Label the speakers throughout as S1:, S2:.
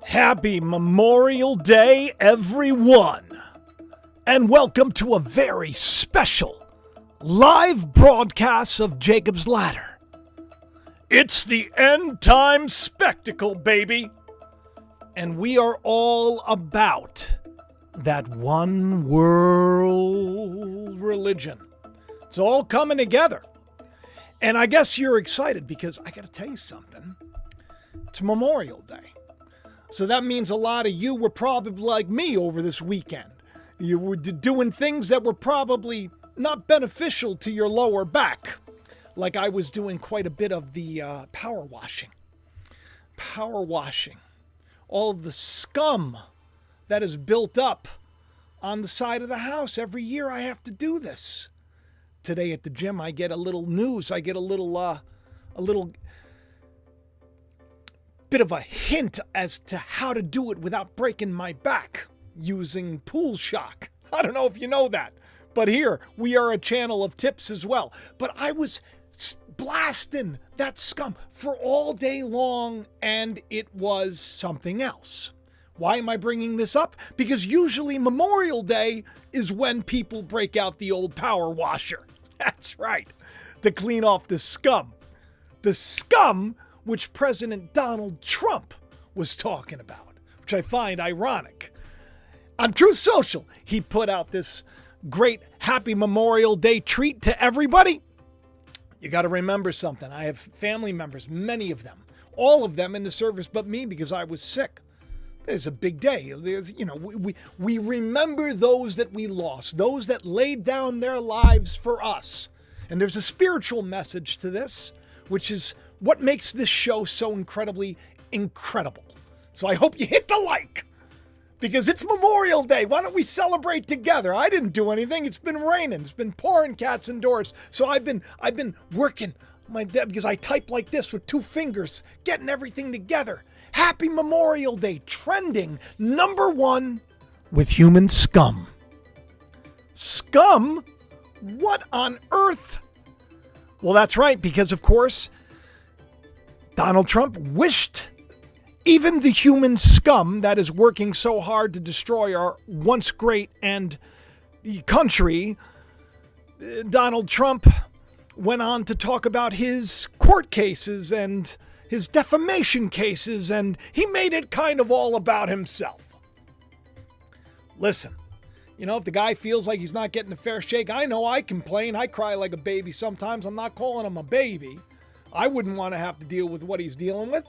S1: Happy Memorial Day, everyone, and welcome to a very special live broadcast of Jacob's Ladder. It's the end time spectacle, baby, and we are all about that one world religion. It's all coming together, and I guess you're excited because I got to tell you something. It's Memorial Day. So that means a lot of you were probably like me over this weekend. You were doing things that were probably not beneficial to your lower back. Like I was doing quite a bit of the power washing. Power washing. All of the scum that is built up on the side of the house. Every year I have to do this. Today at the gym I get a little news. I get a little bit of a hint as to how to do it without breaking my back using pool shock. I don't know if you know that, but here we are a channel of tips as well. But I was blasting that scum for all day long, and it was something else. Why am I bringing this up? Because usually Memorial Day is when people break out the old power washer. That's right, to clean off the scum. The scum which President Donald Trump was talking about, which I find ironic. On Truth Social, he put out this great Happy Memorial Day treat to everybody. You got to remember something. I have family members, many of them, all of them in the service but me because I was sick. It's a big day. We remember those that we lost, those that laid down their lives for us. And there's a spiritual message to this, which is what makes this show so incredibly incredible. So I hope you hit the like, because it's Memorial Day. Why don't we celebrate together? I didn't do anything. It's been raining. It's been pouring cats indoors. So I've been working my dad because I type like this with two fingers, getting everything together. Happy Memorial Day, trending #1 with human scum. Scum? What on earth? Well, that's right, because of course, Donald Trump wished even the human scum that is working so hard to destroy our once great and country. Donald Trump went on to talk about his court cases and his defamation cases, and he made it kind of all about himself. Listen, if the guy feels like he's not getting a fair shake, I know I complain. I cry like a baby sometimes. I'm not calling him a baby. I wouldn't want to have to deal with what he's dealing with.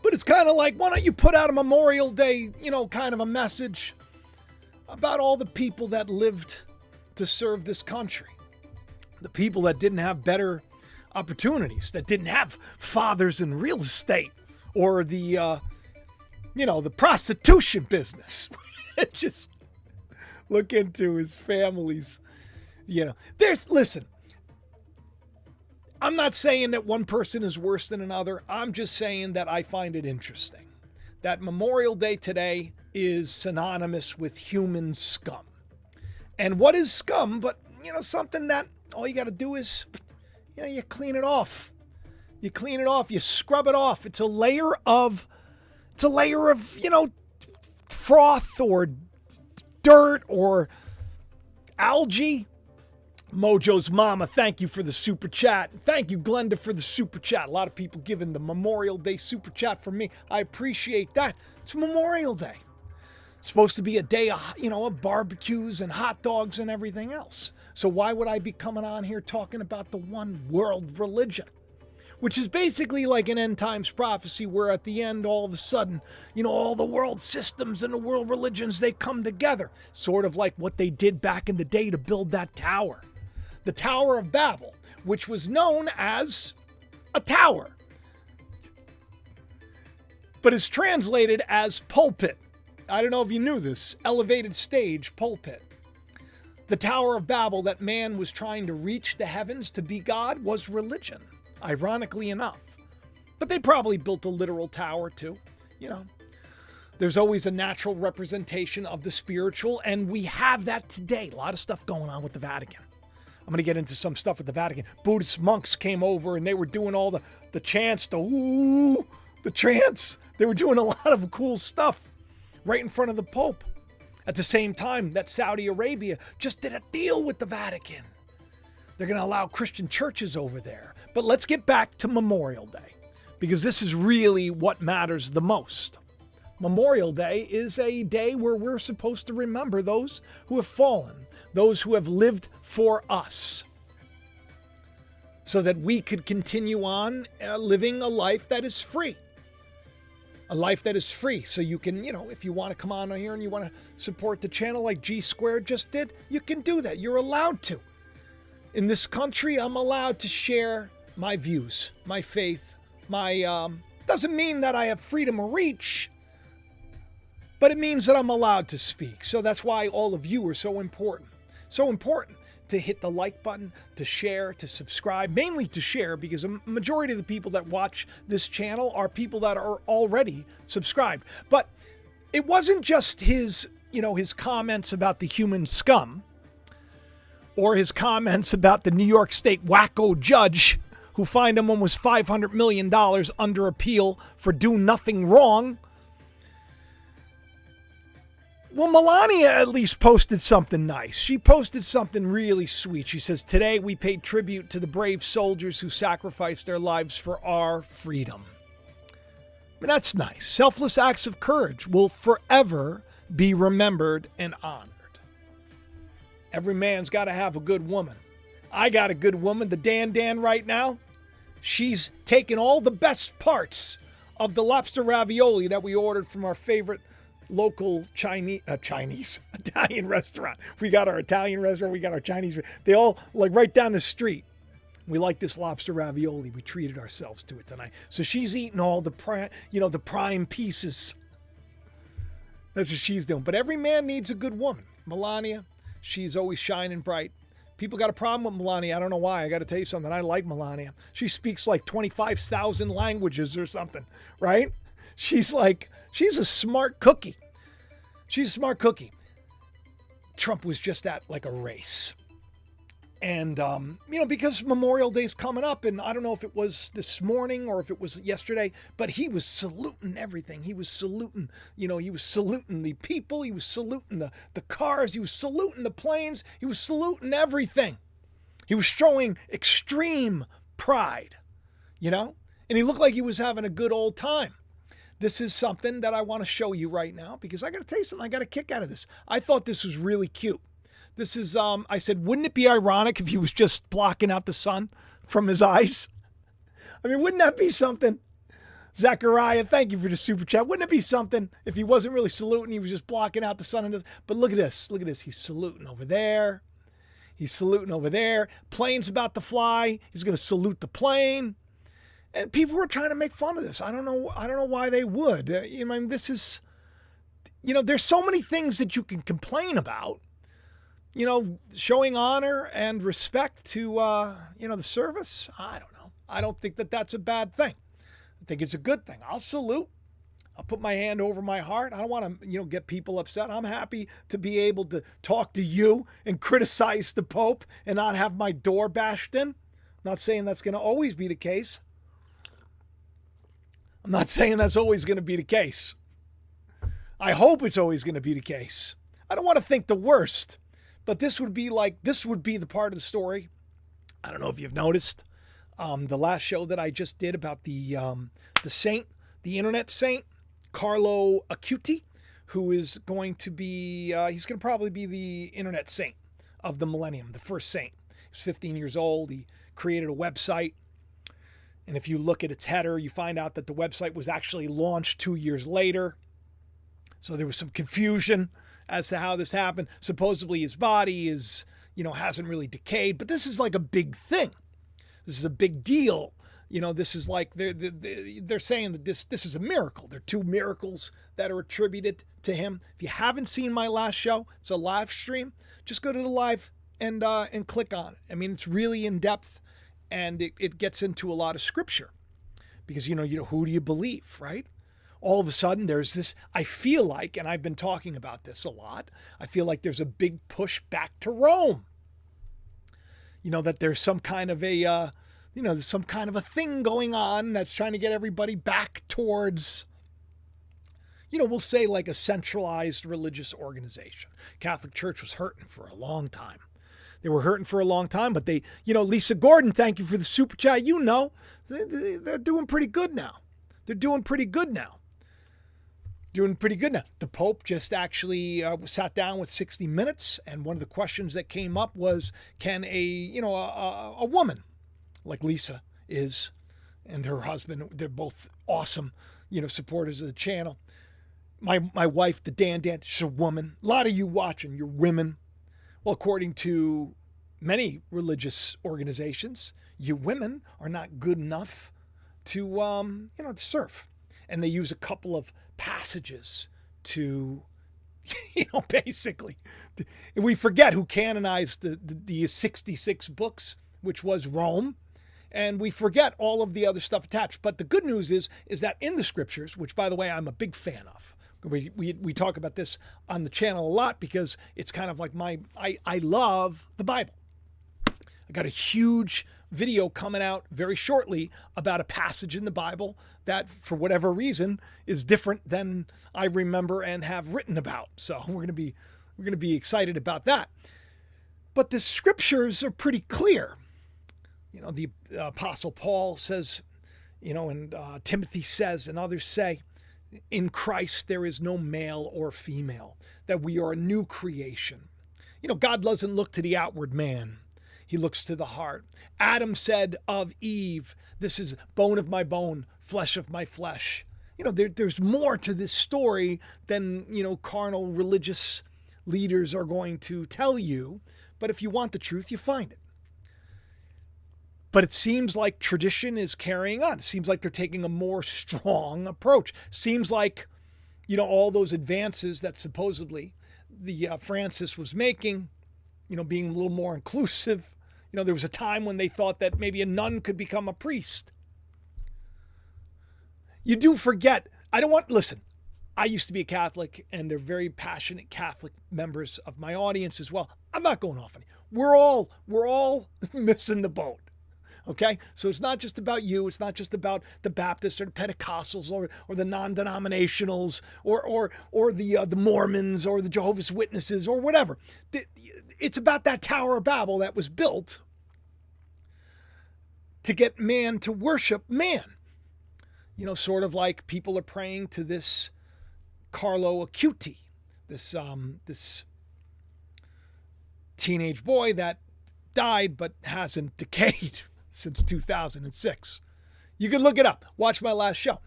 S1: But it's kind of like, why don't you put out a Memorial Day, kind of a message about all the people that lived to serve this country. The people that didn't have better opportunities, that didn't have fathers in real estate or the prostitution business. Just look into his family's, listen, I'm not saying that one person is worse than another. I'm just saying that I find it interesting that Memorial Day today is synonymous with human scum. And what is scum but, something that all you got to do is, you clean it off. You clean it off. You scrub it off. It's a layer of, froth or dirt or algae. Mojo's mama, thank you for the super chat. Thank you, Glenda, for the super chat. A lot of people giving the Memorial Day super chat for me. I appreciate that. It's Memorial Day. It's supposed to be a day of barbecues and hot dogs and everything else. So why would I be coming on here talking about the one world religion? Which is basically like an end times prophecy where at the end, all of a sudden, all the world systems and the world religions, they come together. Sort of like what they did back in the day to build that tower. The Tower of Babel, which was known as a tower, but is translated as pulpit. I don't know if you knew this. Elevated stage pulpit. The Tower of Babel that man was trying to reach the heavens to be God was religion, ironically enough. But they probably built a literal tower too, There's always a natural representation of the spiritual, and we have that today. A lot of stuff going on with the Vatican. I'm going to get into some stuff with the Vatican. Buddhist monks came over and they were doing all the chants, the ooh, The trance. They were doing a lot of cool stuff right in front of the Pope. At the same time that Saudi Arabia just did a deal with the Vatican. They're going to allow Christian churches over there. But let's get back to Memorial Day, because this is really what matters the most. Memorial Day is a day where we're supposed to remember those who have fallen, those who have lived for us, so that we could continue on living a life that is free. A life that is free. So you can, if you want to come on here and you want to support the channel like G Squared just did, you can do that. You're allowed to. In this country, I'm allowed to share my views, my faith, doesn't mean that I have freedom of reach, but it means that I'm allowed to speak. So that's why all of you are so important. So important to hit the like button, to share, to subscribe, mainly to share, because a majority of the people that watch this channel are people that are already subscribed. But it wasn't just his comments about the human scum, or his comments about the New York State wacko judge who fined him almost $500 million under appeal for doing nothing wrong. Well, Melania at least posted something nice. She posted something really sweet. She says, "Today we paid tribute to the brave soldiers who sacrificed their lives for our freedom." I mean, that's nice. Selfless acts of courage will forever be remembered and honored. Every man's got to have a good woman. I got a good woman, the Dan right now. She's taken all the best parts of the lobster ravioli that we ordered from our favorite local Italian restaurant. We got our Italian restaurant, we got our Chinese. They all like right down the street. We like this lobster ravioli. We treated ourselves to it tonight. So she's eating all the prime pieces. That's what she's doing. But every man needs a good woman. Melania, she's always shining bright. People got a problem with Melania. I don't know why. I got to tell you something. I like Melania. She speaks like 25,000 languages or something, right? She's a smart cookie. She's a smart cookie. Trump was just at like a race. And, because Memorial Day's coming up, and I don't know if it was this morning or if it was yesterday, but he was saluting everything. He was saluting, he was saluting the people. He was saluting the cars. He was saluting the planes. He was saluting everything. He was showing extreme pride, and he looked like he was having a good old time. This is something that I want to show you right now, because I got to tell you something. I got a kick out of this. I thought this was really cute. This is, I said, wouldn't it be ironic if he was just blocking out the sun from his eyes? I mean, wouldn't that be something? Zachariah, thank you for the super chat. Wouldn't it be something if he wasn't really saluting, he was just blocking out the sun? But look at this. Look at this. He's saluting over there. He's saluting over there. Plane's about to fly. He's going to salute the plane. And people were trying to make fun of this. I don't know why they would. I mean, this is, there's so many things that you can complain about. Showing honor and respect to, the service. I don't know. I don't think that that's a bad thing. I think it's a good thing. I'll salute. I'll put my hand over my heart. I don't want to, get people upset. I'm happy to be able to talk to you and criticize the Pope and not have my door bashed in. I'm not saying that's going to always be the case. I'm not saying that's always going to be the case. I hope it's always going to be the case. I don't want to think the worst. But this would be the part of the story. I don't know if you've noticed the last show that I just did about the saint, the internet saint, Carlo Acuti, who is going to be, he's going to probably be the internet saint of the millennium, the first saint. He was 15 years old. He created a website. And if you look at its header, you find out that the website was actually launched 2 years later. So there was some confusion as to how this happened. Supposedly his body is, hasn't really decayed, but this is like a big thing. This is a big deal. This is like, they're saying that this is a miracle. There are two miracles that are attributed to him. If you haven't seen my last show, it's a live stream. Just go to the live and click on it. I mean, it's really in depth, and it gets into a lot of scripture, because, who do you believe, right? All of a sudden there's this, I feel like, and I've been talking about this a lot, I feel like there's a big push back to Rome. That there's some kind of there's some kind of a thing going on that's trying to get everybody back towards, we'll say like a centralized religious organization. Catholic Church was hurting for a long time. They were hurting for a long time, but they, Lisa Gordon, thank you for the super chat. They're doing pretty good now. They're doing pretty good now. The Pope just actually sat down with 60 Minutes, and one of the questions that came up was, can a woman like Lisa is, and her husband, they're both awesome, supporters of the channel. My wife, the Dan, she's a woman. A lot of you watching, you're women. Well, according to many religious organizations, you women are not good enough to, to serve. And they use a couple of passages to, basically, we forget who canonized the 66 books, which was Rome. And we forget all of the other stuff attached. But the good news is that in the scriptures, which, by the way, I'm a big fan of, we talk about this on the channel a lot because it's kind of like I love the Bible. I got a huge video coming out very shortly about a passage in the Bible that, for whatever reason, is different than I remember and have written about. So we're going to be excited about that. But the scriptures are pretty clear. The Apostle Paul says, and Timothy says, and others say, in Christ there is no male or female, that we are a new creation. God doesn't look to the outward man. He looks to the heart. Adam said of Eve, this is bone of my bone, flesh of my flesh. There's more to this story than, carnal religious leaders are going to tell you. But if you want the truth, you find it. But it seems like tradition is carrying on. It seems like they're taking a more strong approach. Seems like, all those advances that supposedly the Francis was making, being a little more inclusive. There was a time when they thought that maybe a nun could become a priest. You do forget, listen, I used to be a Catholic, and they're very passionate Catholic members of my audience as well. I'm not going off on you. We're all missing the boat. Okay, so it's not just about you. It's not just about the Baptists or the Pentecostals or the non-denominationals or the Mormons or the Jehovah's Witnesses or whatever. It's about that Tower of Babel that was built to get man to worship man. Sort of like people are praying to this Carlo Acuti, this teenage boy that died but hasn't decayed since 2006. You can look it up. Watch my last show.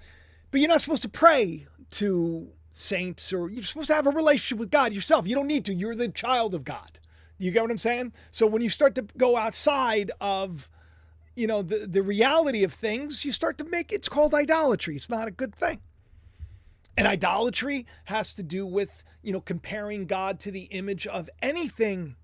S1: But you're not supposed to pray to saints, or you're supposed to have a relationship with God yourself. You don't need to. You're the child of God. You get what I'm saying? So when you start to go outside of, the reality of things, you start to it's called idolatry. It's not a good thing. And idolatry has to do with, comparing God to the image of anything,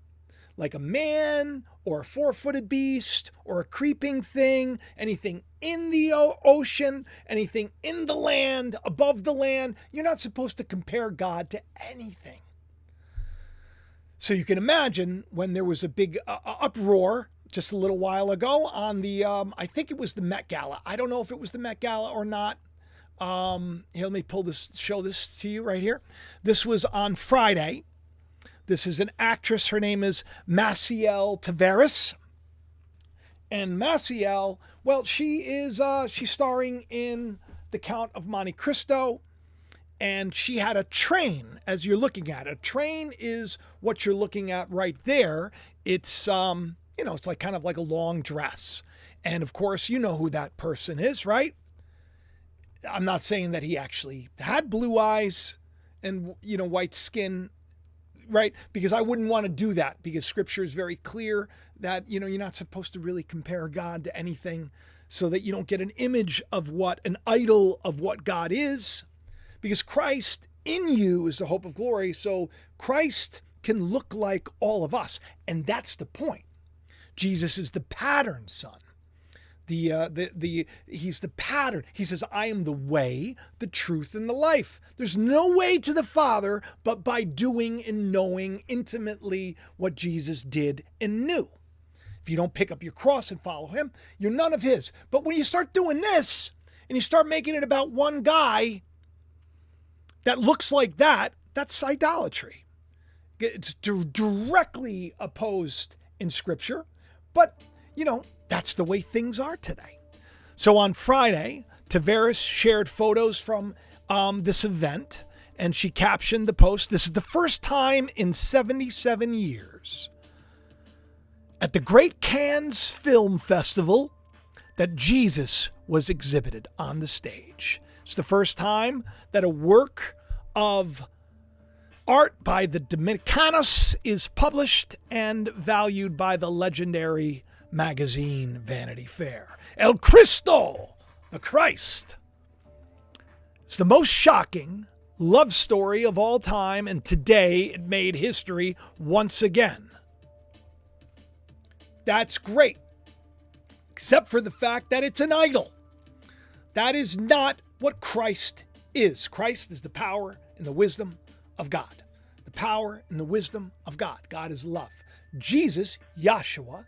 S1: like a man or a four-footed beast or a creeping thing, anything in the ocean, anything in the land, above the land. You're not supposed to compare God to anything. So you can imagine when there was a big uproar just a little while ago on the, I think it was the Met Gala. I don't know if it was the Met Gala or not. Here, let me show this to you right here. This was on Friday. This is an actress. Her name is Maciel Tavares. And Maciel, well, she's starring in The Count of Monte Cristo. And she had a train, as you're looking at. A train is what you're looking at right there. It's, it's like kind of like a long dress. And of course, you know who that person is, right? I'm not saying that he actually had blue eyes and, white skin, right? Because I wouldn't want to do that, because scripture is very clear that, you're not supposed to really compare God to anything, so that you don't get an image of an idol of what God is, because Christ in you is the hope of glory. So Christ can look like all of us. And that's the point. Jesus is the pattern son. He's the pattern. He says, I am the way, the truth, and the life. There's no way to the Father but by doing and knowing intimately what Jesus did and knew. If you don't pick up your cross and follow him, you're none of his. But when you start doing this and you start making it about one guy that looks like that, that's idolatry. It's directly opposed in Scripture, but, that's the way things are today. So on Friday, Tavares shared photos from this event, and she captioned the post, "This is the first time in 77 years at the Great Cannes Film Festival that Jesus was exhibited on the stage. It's the first time that a work of art by the Dominicanos is published and valued by the legendary magazine Vanity Fair. El Cristo, the Christ. It's the most shocking love story of all time, and today it made history once again." That's great, except for the fact that it's an idol. That is not what Christ is. Christ is the power and the wisdom of God. The power and the wisdom of God. God is love. Jesus, Yahshua,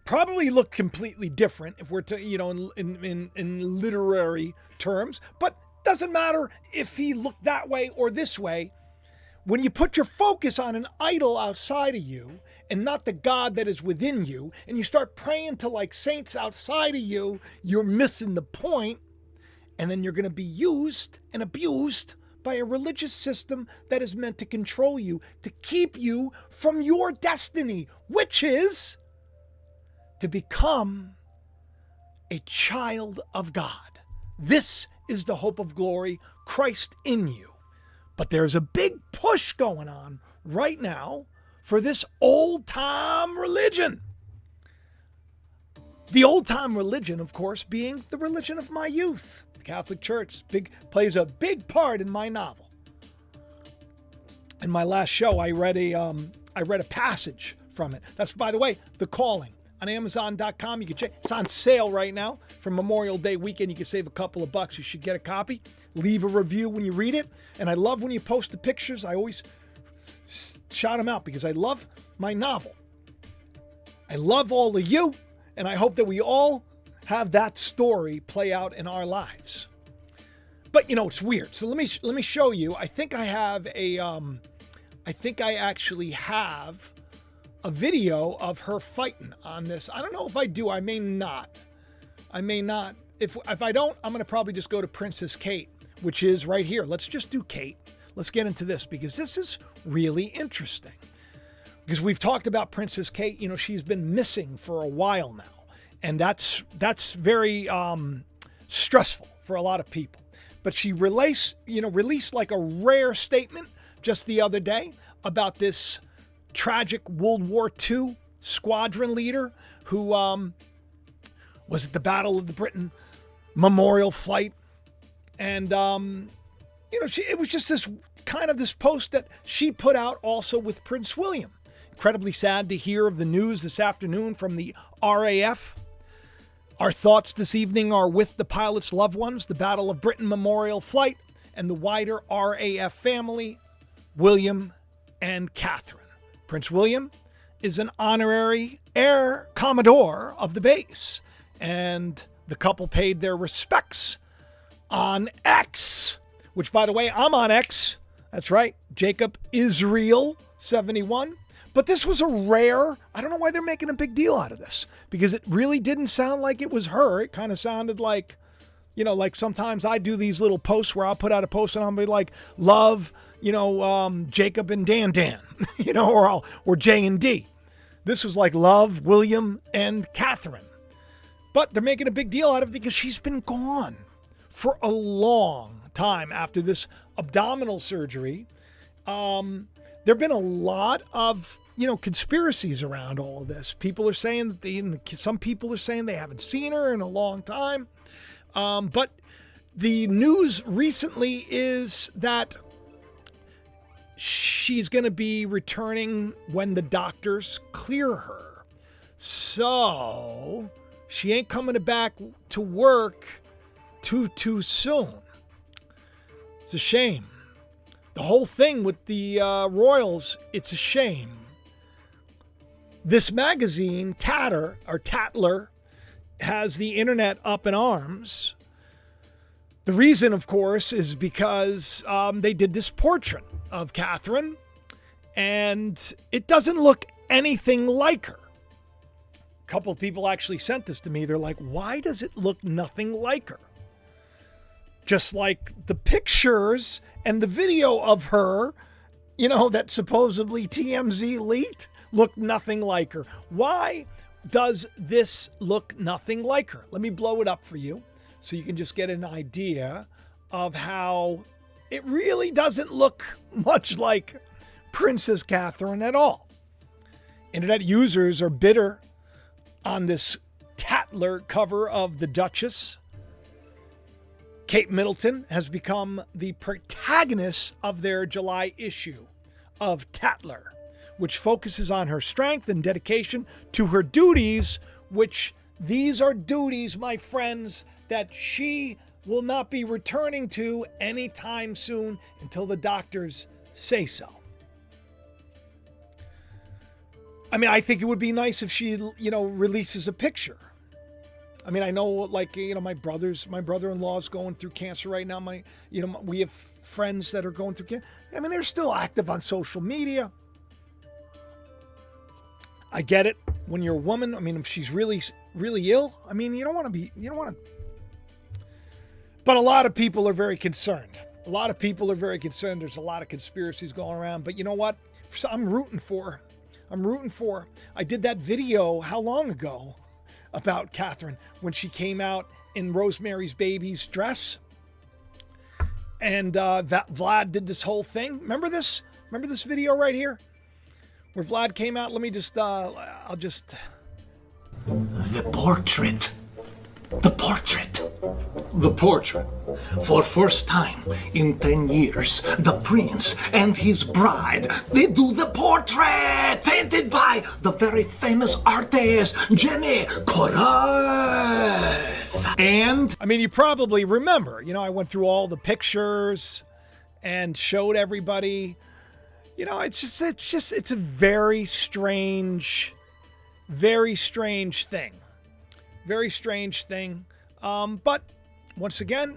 S1: probably looked completely different if we're in literary terms, but doesn't matter if he looked that way or this way. When you put your focus on an idol outside of you and not the God that is within you, and you start praying to like saints outside of you, you're missing the point. And then you're going to be used and abused by a religious system that is meant to control you, to keep you from your destiny, which is to become a child of God. This is the hope of glory, Christ in you. But there's a big push going on right now for this old-time religion. The old-time religion, of course, being the religion of my youth. The Catholic Church plays a big part in my novel. In my last show, I read a passage from it. That's, by the way, The Calling. On Amazon.com, you can check. It's on sale right now for Memorial Day weekend. You can save a couple of bucks. You should get a copy. Leave a review when you read it. And I love when you post the pictures. I always shout them out because I love my novel. I love all of you, and I hope that we all have that story play out in our lives. But it's weird. So let me show you. I think I actually have a video of her fighting on this. I don't know if I do. I may not. If I don't, I'm going to probably just go to Princess Kate, which is right here. Let's just do Kate. Let's get into this because this is really interesting. Because we've talked about Princess Kate. She's been missing for a while now. And that's very stressful for a lot of people. But she released like a rare statement just the other day about this tragic World War II squadron leader who was at the Battle of the Britain Memorial Flight. And, it was just this post that she put out also with Prince William. Incredibly sad to hear of the news this afternoon from the RAF. Our thoughts this evening are with the pilots' loved ones, the Battle of Britain Memorial Flight, and the wider RAF family, William and Catherine. Prince William is an honorary Air Commodore of the base, and the couple paid their respects on X, which, by the way, I'm on X. That's right, Jacob Israel 71. But this was a rare, I don't know why they're making a big deal out of this, because it really didn't sound like it was her. It kind of sounded like, like sometimes I do these little posts where I'll put out a post and I'll be like, love, Jacob and Dan, or J and D. This was like love, William and Catherine. But they're making a big deal out of it because she's been gone for a long time after this abdominal surgery. There have been a lot of, conspiracies around all of this. People are saying that some people are saying they haven't seen her in a long time. But the news recently is that she's going to be returning when the doctors clear her. So she ain't coming back to work too soon. It's a shame. The whole thing with the royals, it's a shame. This magazine, Tatler, has the internet up in arms. The reason, of course, is because they did this portrait of Catherine, and it doesn't look anything like her. A couple of people actually sent this to me. They're like, why does it look nothing like her? Just like the pictures and the video of her, that supposedly TMZ leaked, look nothing like her. Why does this look nothing like her? Let me blow it up for you so you can just get an idea of how it really doesn't look much like Princess Catherine at all. Internet users are bitter on this Tatler cover of the Duchess. Kate Middleton has become the protagonist of their July issue of Tatler, which focuses on her strength and dedication to her duties, which these are duties, my friends, that she will not be returning to anytime soon until the doctors say so. I mean, I think it would be nice if she, releases a picture. I mean, I know, my brother-in-law is going through cancer right now. We have friends that are going through cancer. I mean, they're still active on social media. I get it. When you're a woman, I mean, if she's really, really ill, I mean, you don't want to. But a lot of people are very concerned. There's a lot of conspiracies going around. But you know what? I'm rooting for her. I did that video how long ago about Catherine when she came out in Rosemary's Baby's dress. And Vlad did this whole thing. Remember this? Remember this video right here? Where Vlad came out? Let me just, The portrait. For first time in 10 years, the prince and his bride, they do the portrait painted by the very famous artist, Jenny Korath. And, I mean, you probably remember, I went through all the pictures and showed everybody. It's a very strange thing. Very strange thing. But once again,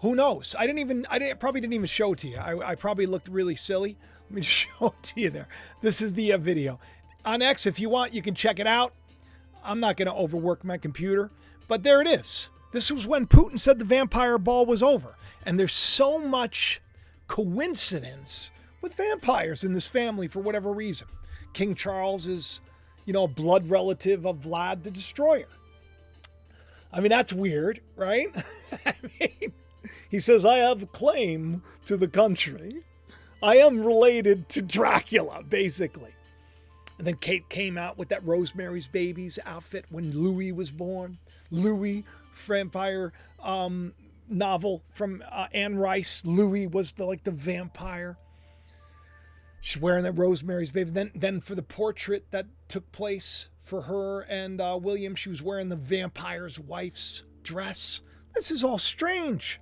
S1: who knows? I probably didn't even show it to you. I probably looked really silly. Let me just show it to you there. This is the video. On X, if you want, you can check it out. I'm not going to overwork my computer, but there it is. This was when Putin said the vampire ball was over. And there's so much coincidence with vampires in this family for whatever reason. King Charles is, a blood relative of Vlad the Destroyer. I mean, that's weird, right? I mean, he says, I have a claim to the country. I am related to Dracula, basically. And then Kate came out with that Rosemary's Baby's outfit when Louis was born. Louis, vampire novel from Anne Rice. Louis was the vampire. She's wearing that Rosemary's Baby. Then for the portrait that took place for her and William, she was wearing the vampire's wife's dress. This is all strange.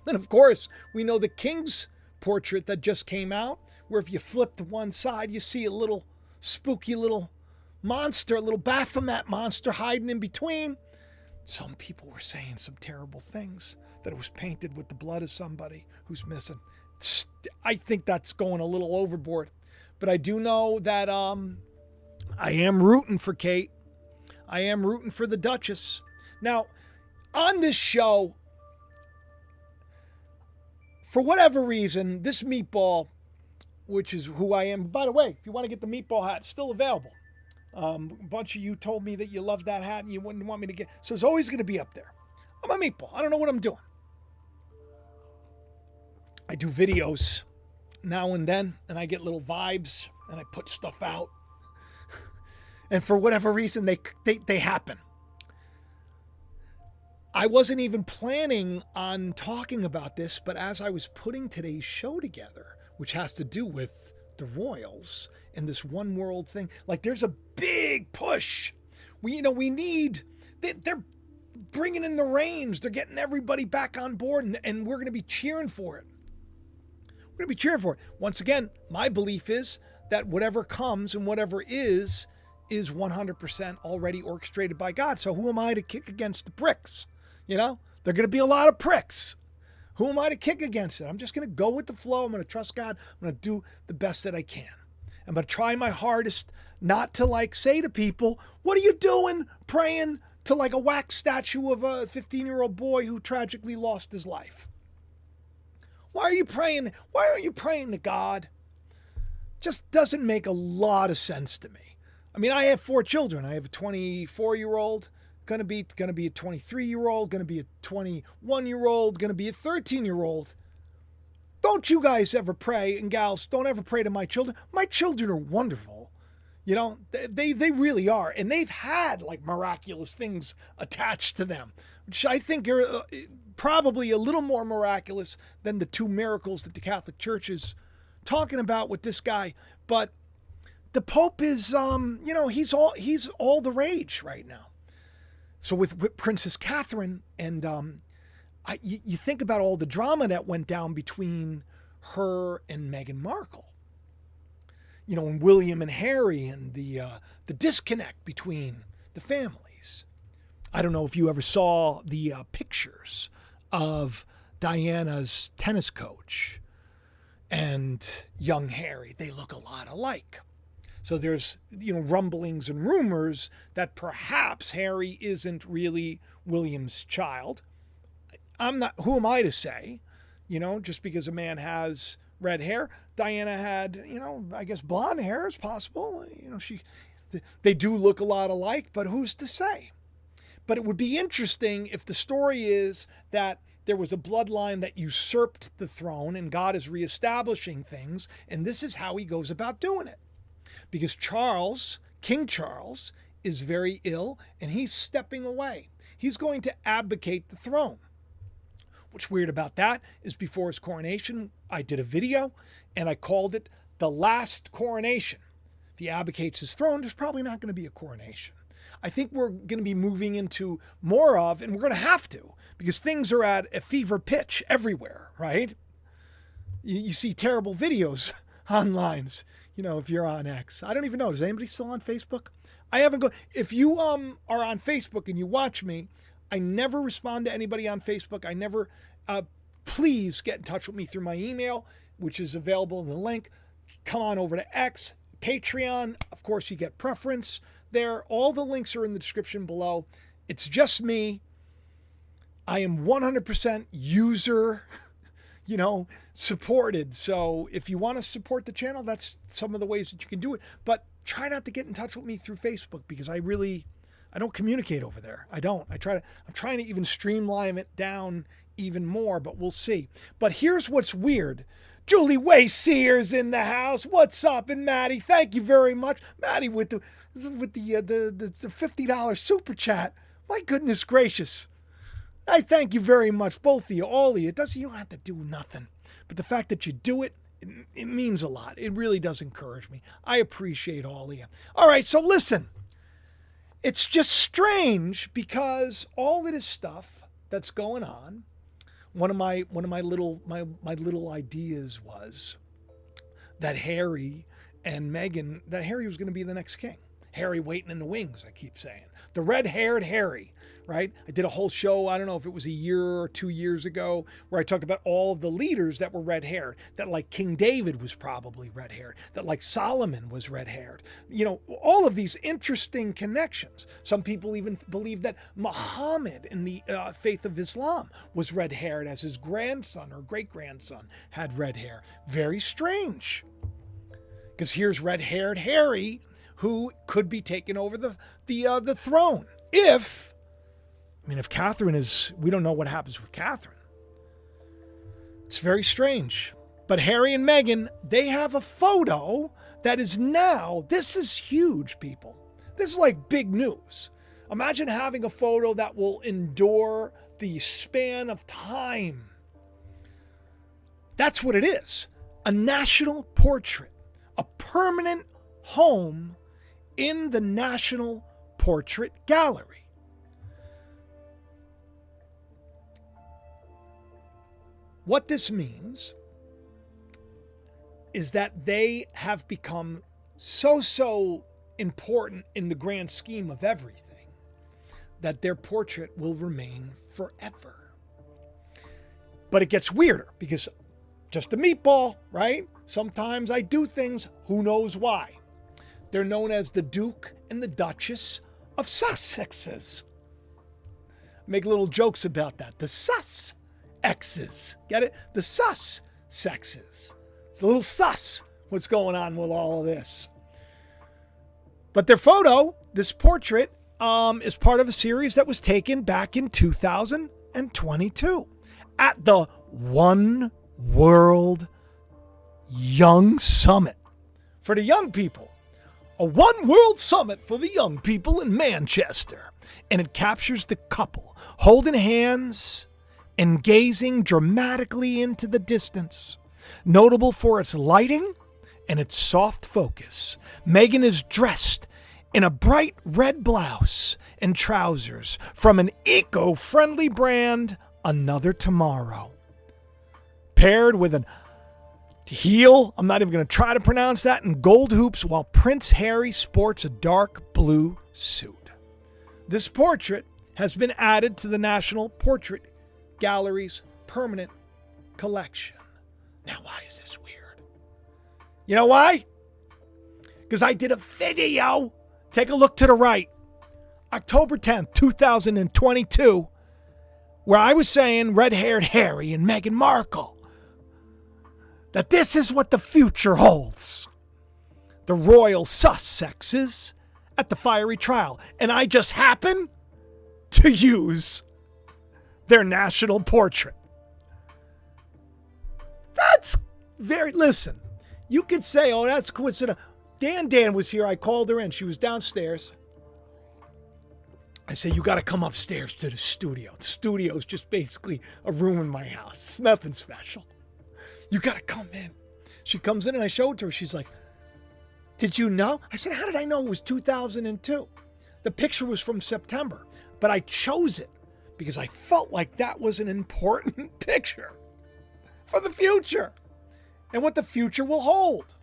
S1: Then, of course, we know the king's portrait that just came out, where if you flip to one side, you see a little spooky little monster, a little Baphomet monster hiding in between. Some people were saying some terrible things, that it was painted with the blood of somebody who's missing. I think that's going a little overboard. But I do know that I am rooting for Kate. I am rooting for the Duchess. Now, on this show, for whatever reason, this Meatball, which is who I am. By the way, if you want to get the Meatball hat, it's still available. A bunch of you told me that you love that hat and you wouldn't want me to get. So it's always going to be up there. I'm a Meatball. I don't know what I'm doing. I do videos now and then, and I get little vibes, and I put stuff out. And for whatever reason, they happen. I wasn't even planning on talking about this, but as I was putting today's show together, which has to do with the royals and this one world thing, there's a big push. We need, they're bringing in the reins. They're getting everybody back on board, and we're going to be cheering for it. We're going to be cheering for it. Once again, my belief is that whatever comes and whatever is 100% already orchestrated by God. So who am I to kick against the pricks? You know, there are going to be a lot of pricks. Who am I to kick against it? I'm just going to go with the flow. I'm going to trust God. I'm going to do the best that I can. I'm going to try my hardest not to like say to people, what are you doing praying to like a wax statue of a 15-year-old boy who tragically lost his life? Why are you praying? Why aren't you praying to God? Just doesn't make a lot of sense to me. I mean, I have 4 children. I have a 24-year-old, gonna be a 23-year-old, gonna be a 21-year-old, gonna be a 13-year-old. Don't you guys ever pray, and gals, don't ever pray to my children. My children are wonderful. You know, they really are. And they've had like miraculous things attached to them, which I think are probably a little more miraculous than the 2 miracles that the Catholic Church is talking about with this guy. But the Pope is, you know, he's all the rage right now. So with Princess Catherine, and you think about all the drama that went down between her and Meghan Markle. You know, and William and Harry, and the disconnect between the families. I don't know if you ever saw the pictures of Diana's tennis coach and young Harry. They look a lot alike. So there's, you know, rumblings and rumors that perhaps Harry isn't really William's child. Who am I to say, you know, just because a man has red hair. Diana had, you know, I guess blonde hair is possible. You know, they do look a lot alike, but who's to say? But it would be interesting if the story is that there was a bloodline that usurped the throne and God is reestablishing things, and this is how he goes about doing it. Because King Charles, is very ill and he's stepping away. He's going to abdicate the throne. What's weird about that is before his coronation, I did a video and I called it the last coronation. If he abdicates his throne, there's probably not going to be a coronation. I think we're going to be moving into more of, and we're going to have to, because things are at a fever pitch everywhere, right? You see terrible videos online, you know, if you're on X. I don't even know. Is anybody still on Facebook? I haven't go. If you are on Facebook and you watch me, I never respond to anybody on Facebook. I never, please get in touch with me through my email, which is available in the link. Come on over to X, Patreon. Of course, you get preference there. All the links are in the description below. It's just me. I am 100% user, supported. So if you want to support the channel, that's some of the ways that you can do it. But try not to get in touch with me through Facebook, because I don't communicate over there. I'm trying to even streamline it down even more, but we'll see. But here's what's weird. Julie Way Sears in the house. What's up? And Maddie, thank you very much. Maddie with the $50 super chat. My goodness gracious. I thank you very much, both of you, all of you. You don't have to do nothing. But the fact that you do it, it means a lot. It really does encourage me. I appreciate all of you. All right, so listen. It's just strange because all of this stuff that's going on, one of my little ideas was that Harry and Meghan, that Harry was going to be the next king. Harry waiting in the wings, I keep saying. The red-haired Harry, right? I did a whole show, I don't know if it was a year or 2 years ago, where I talked about all of the leaders that were red-haired, that like King David was probably red-haired, that like Solomon was red-haired. All of these interesting connections. Some people even believe that Muhammad in the faith of Islam was red-haired, as his grandson or great-grandson had red hair. Very strange. Because here's red-haired Harry, who could be taking over the throne. If Catherine is, we don't know what happens with Catherine. It's very strange. But Harry and Meghan, they have a photo that is now, this is huge, people. This is like big news. Imagine having a photo that will endure the span of time. That's what it is. A national portrait. A permanent home in the National Portrait Gallery. What this means is that they have become so important in the grand scheme of everything that their portrait will remain forever. But it gets weirder because just a meatball, right? Sometimes I do things, who knows why. They're known as the Duke and the Duchess of Sussexes. Make little jokes about that. The Sussexes. Get it? The Sussexes. It's a little sus what's going on with all of this. But their photo, this portrait, is part of a series that was taken back in 2022 at the One World Young Summit for the young people. A One World Summit for the young people in Manchester. And it captures the couple holding hands and gazing dramatically into the distance. Notable for its lighting and its soft focus, Meghan is dressed in a bright red blouse and trousers from an eco-friendly brand, Another Tomorrow. Paired with an heel, I'm not even going to try to pronounce that, and gold hoops, while Prince Harry sports a dark blue suit. This portrait has been added to the National Portrait Gallery's permanent collection. Now, why is this weird? You know why? Because I did a video. Take a look to the right. October 10th, 2022, where I was saying red-haired Harry and Meghan Markle, that this is what the future holds. The royal Sussexes at the fiery trial. And I just happen to use their national portrait. That's very, listen, you could say, oh, that's coincidental. Dan was here. I called her in. She was downstairs. I said, you got to come upstairs to the studio. The studio is just basically a room in my house. It's nothing special. You got to come in. She comes in and I showed it to her. She's like, did you know? I said, how did I know it was 2002? The picture was from September, but I chose it because I felt like that was an important picture for the future and what the future will hold.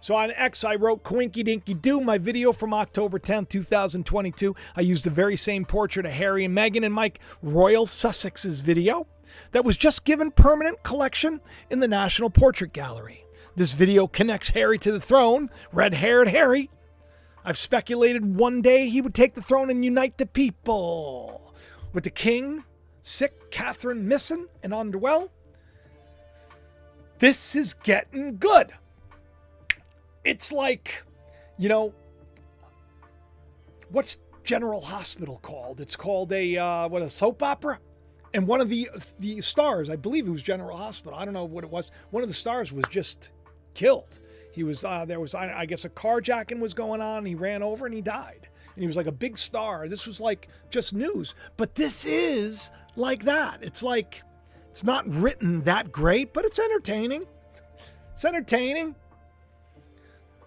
S1: So on X, I wrote Coinky Dinky Doo, my video from October 10th, 2022. I used the very same portrait of Harry and Meghan in my Royal Sussexes video that was just given permanent collection in the National Portrait Gallery. This video connects Harry to the throne, red-haired Harry. I've speculated one day he would take the throne and unite the people. With the king sick, Catherine missing, and underwell. This is getting good. It's like, what's General Hospital called? It's called a soap opera? And one of the stars, I believe it was General Hospital. I don't know what it was. One of the stars was just killed. He was, I guess a carjacking was going on. He ran over and he died. And he was like a big star. This was like just news. But this is like that. It's like, it's not written that great, but it's entertaining. It's entertaining.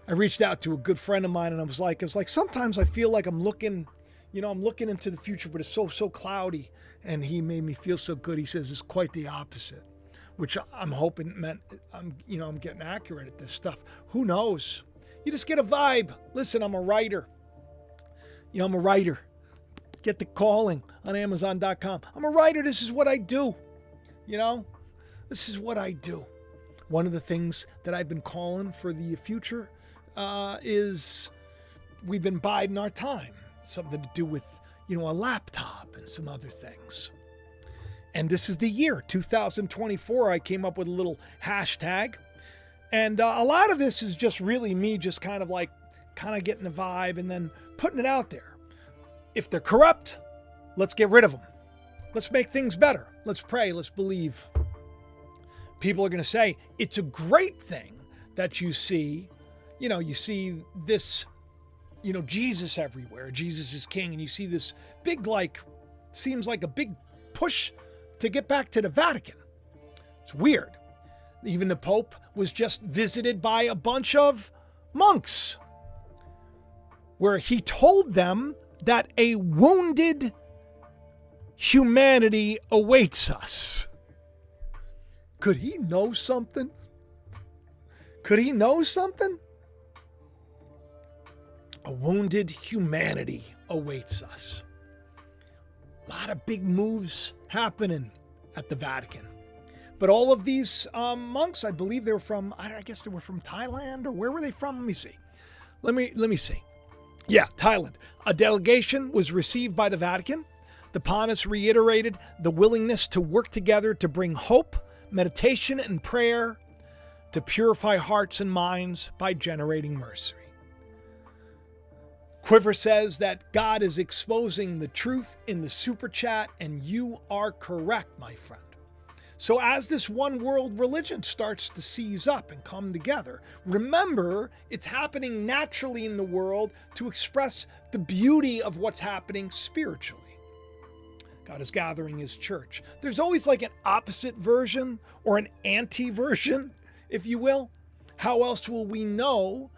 S1: I reached out to a good friend of mine and I was like, sometimes I feel like I'm looking into the future, but it's so cloudy. And he made me feel so good. He says it's quite the opposite, which I'm hoping meant I'm getting accurate at this stuff. Who knows? You just get a vibe. Listen, I'm a writer. I'm a writer. Get the calling on Amazon.com. I'm a writer. This is what I do. This is what I do. One of the things that I've been calling for the future is we've been biding our time. Something to do with, a laptop and some other things. And this is the year, 2024. I came up with a little hashtag. And a lot of this is just really me just kind of getting the vibe and then putting it out there. If they're corrupt, let's get rid of them. Let's make things better. Let's pray. Let's believe. People are going to say, it's a great thing that you see this, Jesus everywhere. Jesus is king. And you see this big, seems like a big push to get back to the Vatican. It's weird. Even the Pope was just visited by a bunch of monks where he told them that a wounded humanity awaits us. Could he know something? Could he know something? A wounded humanity awaits us. A lot of big moves happening at the Vatican. But all of these monks, I believe they were from, I guess they were from Thailand, or where were they from? Let me see. Let me see. Yeah, Thailand. A delegation was received by the Vatican. The pontiffs reiterated the willingness to work together to bring hope, meditation, and prayer to purify hearts and minds by generating mercy. Quiver says that God is exposing the truth in the super chat, and you are correct, my friend. So as this one world religion starts to seize up and come together, remember, it's happening naturally in the world to express the beauty of what's happening spiritually. God is gathering his church. There's always like an opposite version or an anti-version, if you will. How else will we know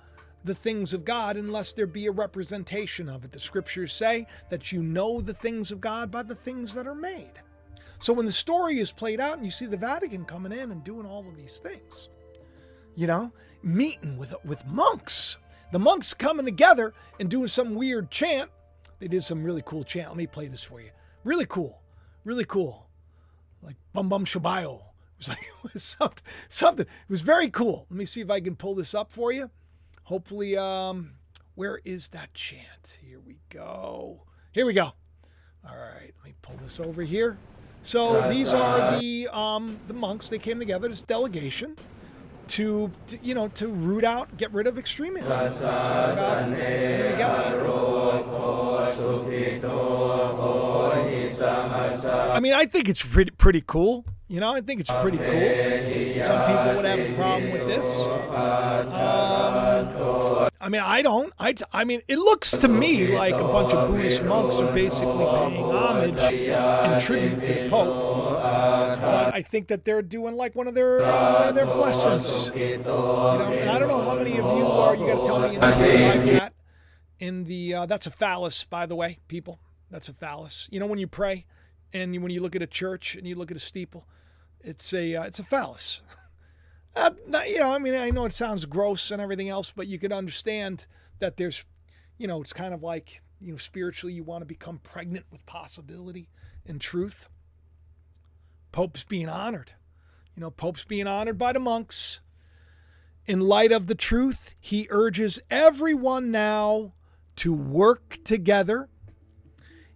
S1: the things of God unless there be a representation of it? The scriptures say that you know the things of God by the things that are made. So when the story is played out and you see the Vatican coming in and doing all of these things, meeting with monks, the monks coming together and doing some weird chant. They did some really cool chant. Let me play this for you. Really cool. Like Bum Bum Shabayo. It was something. It was very cool. Let me see if I can pull this up for you. Hopefully, where is that chant? Here we go. All right, let me pull this over here. So these are the monks. They came together, this delegation, to root out, get rid of extremism. I mean, I think it's pretty cool. I think it's pretty cool. Some people would have a problem with this. I mean, I don't. I mean, it looks to me like a bunch of Buddhist monks are basically paying homage and tribute to the Pope. But I think that they're doing like one of their blessings. And I don't know how many of you are. You got to tell me in the live chat. That's a phallus, by the way, people. That's a phallus. When you pray and when you look at a church and you look at a steeple, it's a phallus. I mean, I know it sounds gross and everything else, but you can understand that there's, it's kind of like, spiritually you want to become pregnant with possibility and truth. Pope's being honored. Pope's being honored by the monks. In light of the truth, he urges everyone now to work together.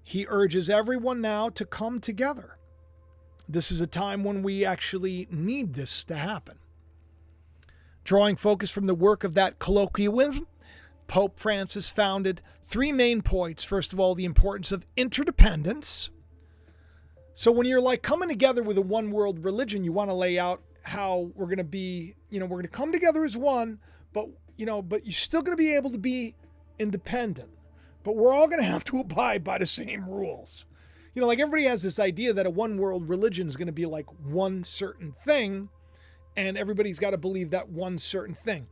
S1: He urges everyone now to come together. This is a time when we actually need this to happen. Drawing focus from the work of that colloquialism, Pope Francis founded 3 main points. First of all, the importance of interdependence. So when you're like coming together with a one world religion, you want to lay out how we're going to be, we're going to come together as one, but you're still going to be able to be independent. But we're all going to have to abide by the same rules. Like everybody has this idea that a one world religion is going to be like one certain thing, and everybody's got to believe that one certain thing.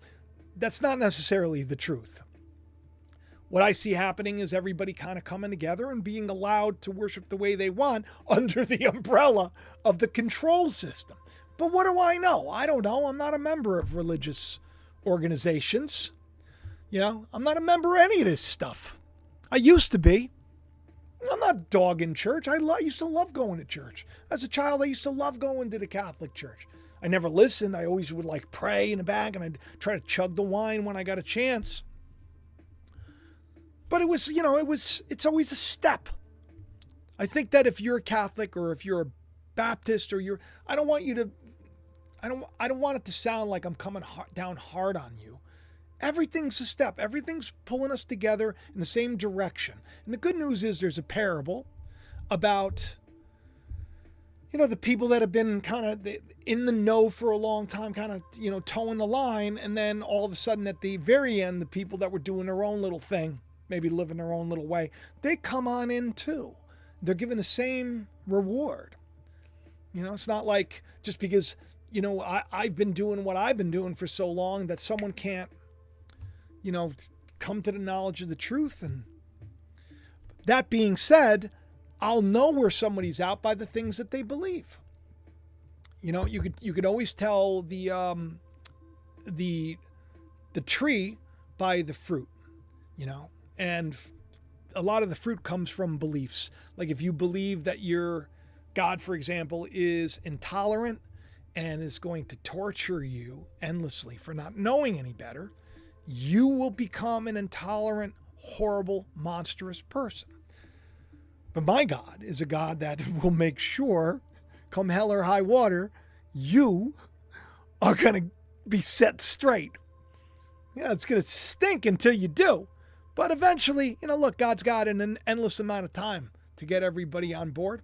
S1: That's not necessarily the truth. What I see happening is everybody kind of coming together and being allowed to worship the way they want under the umbrella of the control system. But what do I know? I don't know. I'm not a member of religious organizations. I'm not a member of any of this stuff. I used to be. I'm not dogging church. I used to love going to church. As a child, I used to love going to the Catholic Church. I never listened. I always would pray in the back, and I'd try to chug the wine when I got a chance. But it was, it's always a step. I think that if you're a Catholic or if you're a Baptist or I don't want it to sound like I'm coming down hard on you. Everything's a step. Everything's pulling us together in the same direction. And the good news is there's a parable about, the people that have been kind of in the know for a long time, kind of, towing the line. And then all of a sudden at the very end, the people that were doing their own little thing, maybe living their own little way, they come on in too. They're given the same reward. It's not like just because, I've been doing what I've been doing for so long that someone can't, come to the knowledge of the truth. And that being said, I'll know where somebody's out by the things that they believe. You could always tell the the tree by the fruit, and a lot of the fruit comes from beliefs. Like if you believe that your God, for example, is intolerant and is going to torture you endlessly for not knowing any better, you will become an intolerant, horrible, monstrous person. But my God is a God that will make sure, come hell or high water, you are going to be set straight. Yeah, it's going to stink until you do. But eventually, look, God's got an endless amount of time to get everybody on board.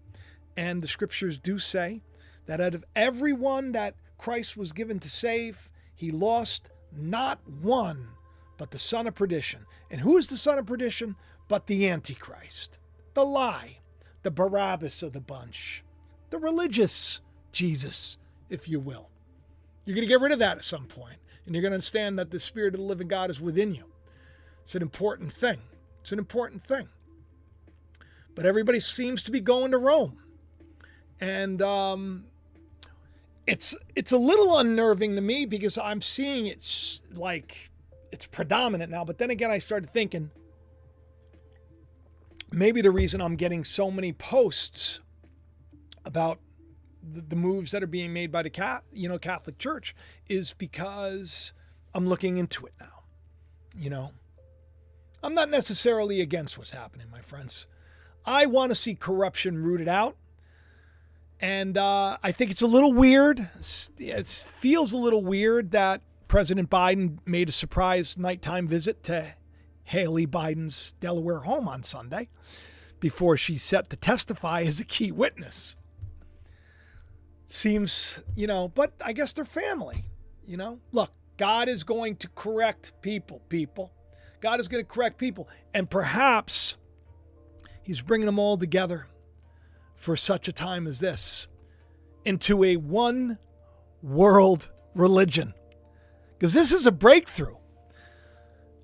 S1: And the scriptures do say that out of everyone that Christ was given to save, he lost not one, but the son of perdition. And who is the son of perdition? But the Antichrist, the lie, the Barabbas of the bunch, the religious Jesus, if you will. You're going to get rid of that at some point, and you're going to understand that the Spirit of the living God is within you. It's an important thing. It's an important thing. But everybody seems to be going to Rome. And it's a little unnerving to me because I'm seeing it's like it's predominant now. But then again, I started thinking maybe the reason I'm getting so many posts about the moves that are being made by the Catholic Church is because I'm looking into it now. I'm not necessarily against what's happening, my friends. I want to see corruption rooted out. And I think it's a little weird. It feels a little weird that President Biden made a surprise nighttime visit to Haley Biden's Delaware home on Sunday before she's set to testify as a key witness. Seems, but I guess they're family, Look, God is going to correct people. God is going to correct people. And perhaps he's bringing them all together for such a time as this into a one world religion. Because this is a breakthrough.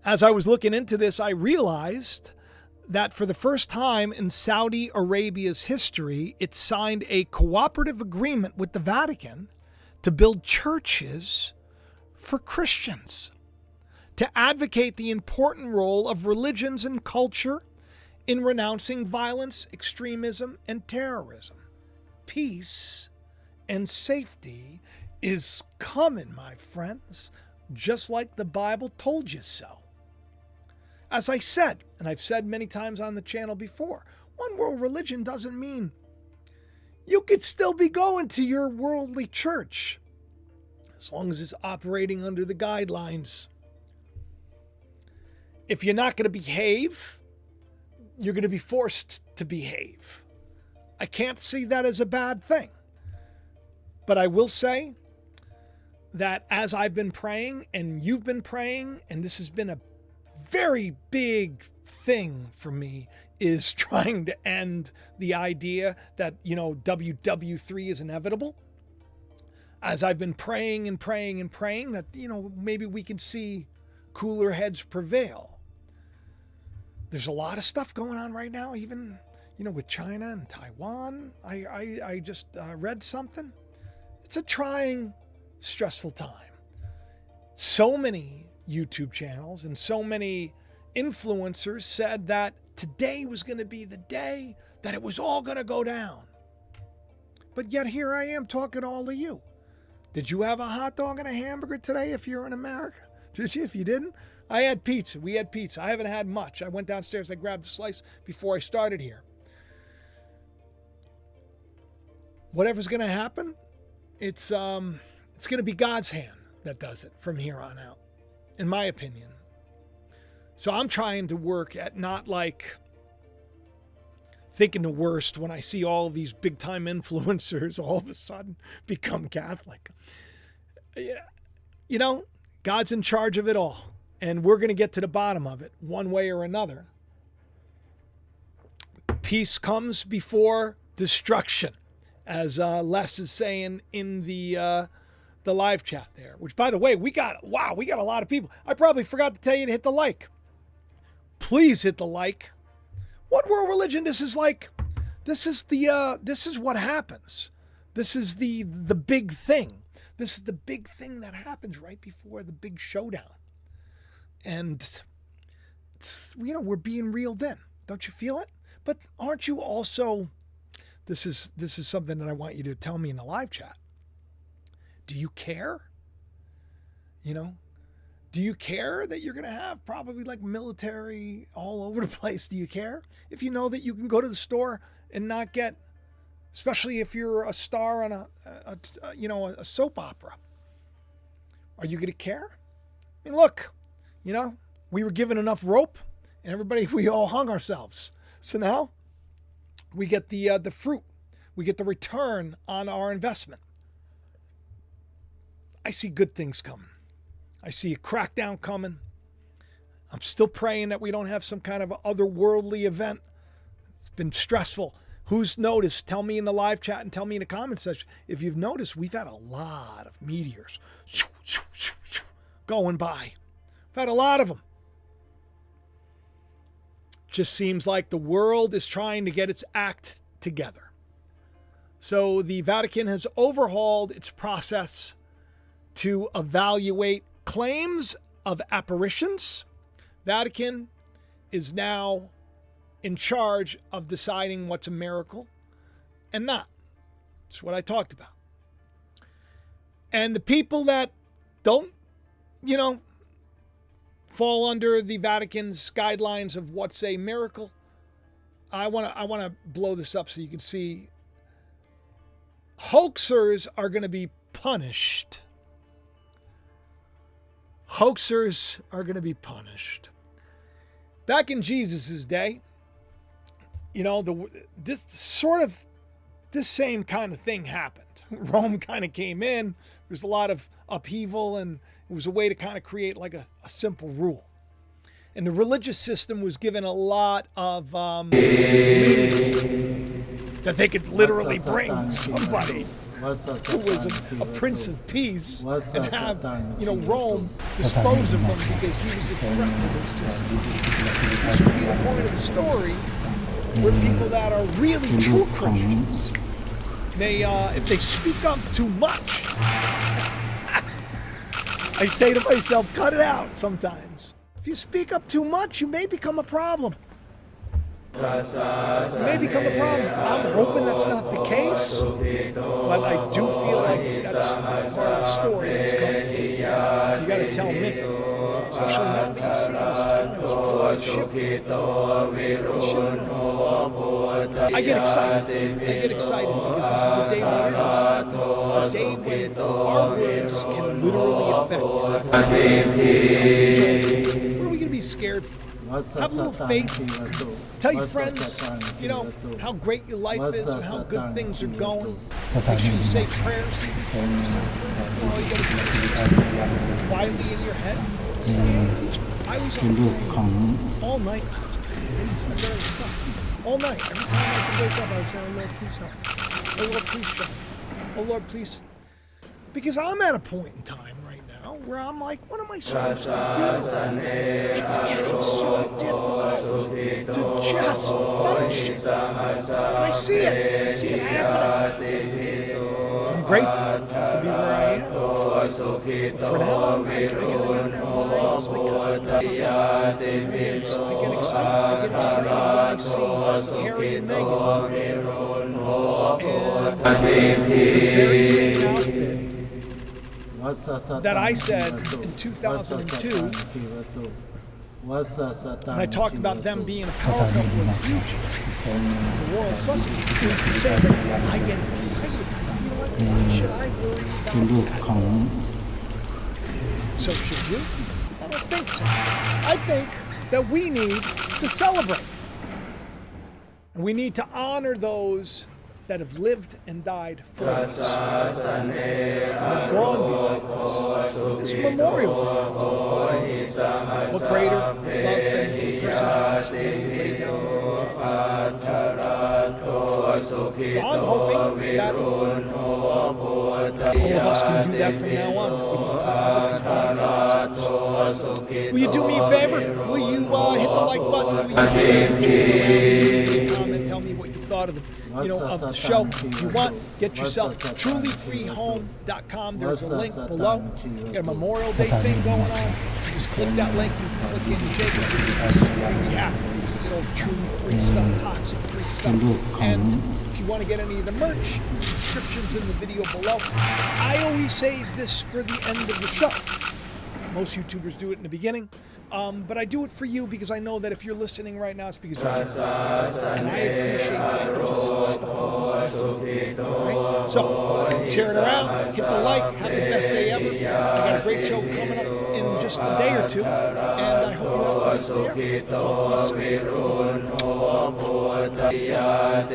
S1: As I was looking into this, I realized that for the first time in Saudi Arabia's history, it signed a cooperative agreement with the Vatican to build churches for Christians, to advocate the important role of religions and culture in renouncing violence, extremism, and terrorism. Peace and safety is coming, my friends, just like the Bible told you so. As I said, and I've said many times on the channel before, one world religion doesn't mean you could still be going to your worldly church as long as it's operating under the guidelines. If you're not going to behave, you're going to be forced to behave. I can't see that as a bad thing. But I will say that as I've been praying and you've been praying, and this has been a very big thing for me, is trying to end the idea that, WW3 is inevitable. As I've been praying and praying and praying that, maybe we can see cooler heads prevail. There's a lot of stuff going on right now, even, with China and Taiwan. I just read something. It's a trying, stressful time. So many YouTube channels and so many influencers said that today was going to be the day that it was all going to go down. But yet here I am talking to all of you. Did you have a hot dog and a hamburger today if you're in America? Did you? If you didn't, I had pizza. We had pizza. I haven't had much. I went downstairs. I grabbed a slice before I started here. Whatever's going to happen, it's going to be God's hand that does it from here on out, in my opinion. So I'm trying to work at not thinking the worst when I see all of these big time influencers all of a sudden become Catholic. God's in charge of it all. And we're going to get to the bottom of it one way or another. Peace comes before destruction, as Les is saying in the live chat there. Which, by the way, we got a lot of people. I probably forgot to tell you to hit the like. Please hit the like. What world religion? This is what happens. This is the big thing. This is the big thing that happens right before the big showdown. And, we're being reeled in. Don't you feel it? But aren't you also, this is something that I want you to tell me in the live chat. Do you care? Do you care that you're going to have probably like military all over the place? Do you care? If you know that you can go to the store and not get, especially if you're a star on a soap opera, are you going to care? I mean, look, we were given enough rope and we all hung ourselves. So now we get the fruit. We get the return on our investment. I see good things coming. I see a crackdown coming. I'm still praying that we don't have some kind of otherworldly event. It's been stressful. Who's noticed? Tell me in the live chat and tell me in the comment section. If you've noticed, we've had a lot of meteors going by. We've had a lot of them. Just seems like the world is trying to get its act together. So the Vatican has overhauled its process to evaluate claims of apparitions. Vatican is now in charge of deciding what's a miracle and not. That's what I talked about. And the people that don't, fall under the Vatican's guidelines of what's a miracle, I want to blow this up so you can see. Hoaxers are going to be punished. Hoaxers are going to be punished. Back in Jesus' day, this same kind of thing happened. Rome kind of came in. There's a lot of upheaval, and it was a way to kind of create like a simple rule. And the religious system was given a lot of leniency, that they could literally bring somebody who was a prince of peace and have, Rome dispose of him because he was a threat to their system. This would be the point of the story where people that are really true Christians may, if they speak up too much, I say to myself, cut it out sometimes. If you speak up too much, you may become a problem. You may become a problem. I'm hoping that's not the case, but I do feel like that's part of the story that's coming. You got to tell me, especially now that you see this kind of shifting. I get excited because this is the day we're in. This is a day when our words can literally affect. What are we going to be scared for? Have a little faith. Tell your friends, how great your life is and how good things are going. Make sure you say prayers. Quietly in your head. I was on all night last night. All night. Every time I could wake up, I was saying, Lord, please help. Oh, Lord, please show me. Oh, Lord, please. Because I'm at a point in time right now where I'm like, what am I supposed to do? It's getting so difficult to just function. And I see it. I see it happening. I'm grateful to be where I am. But for now, I get that vibe. It's like, I get excited when I see Harry and Meghan. And the very same outfit that I said in 2002, when I talked about them being a power couple in the future, the royal Sussex, is the same thing. I get excited. Why should I worry about that? So should you? I don't think so. I think that we need to celebrate. And we need to honor those that have lived and died for us and have gone before us. This memorial day. What greater love than the person has to lay down so I'm hoping that all of us can do that from now on. Will you do me a favor? Will you hit the like button? Will you share? Comment, tell me what you thought of the, of the show. If you want, get yourself trulyfreehome.com. There's a link below. Got a Memorial Day thing going on. You just click that link, you can click in, shake it, yeah. So truly free stuff, toxic free stuff. And if you want to get any of the merch, descriptions in the video below. I always save this for the end of the show. Most YouTubers do it in the beginning. But I do it for you because I know that if you're listening right now, it's because you care. And I appreciate that you just stuck along with me. Right? So, share it around, hit the like, have the best day ever. I got a great show coming up in just a day or two, and I hope you have a best day ever. Talk to you soon.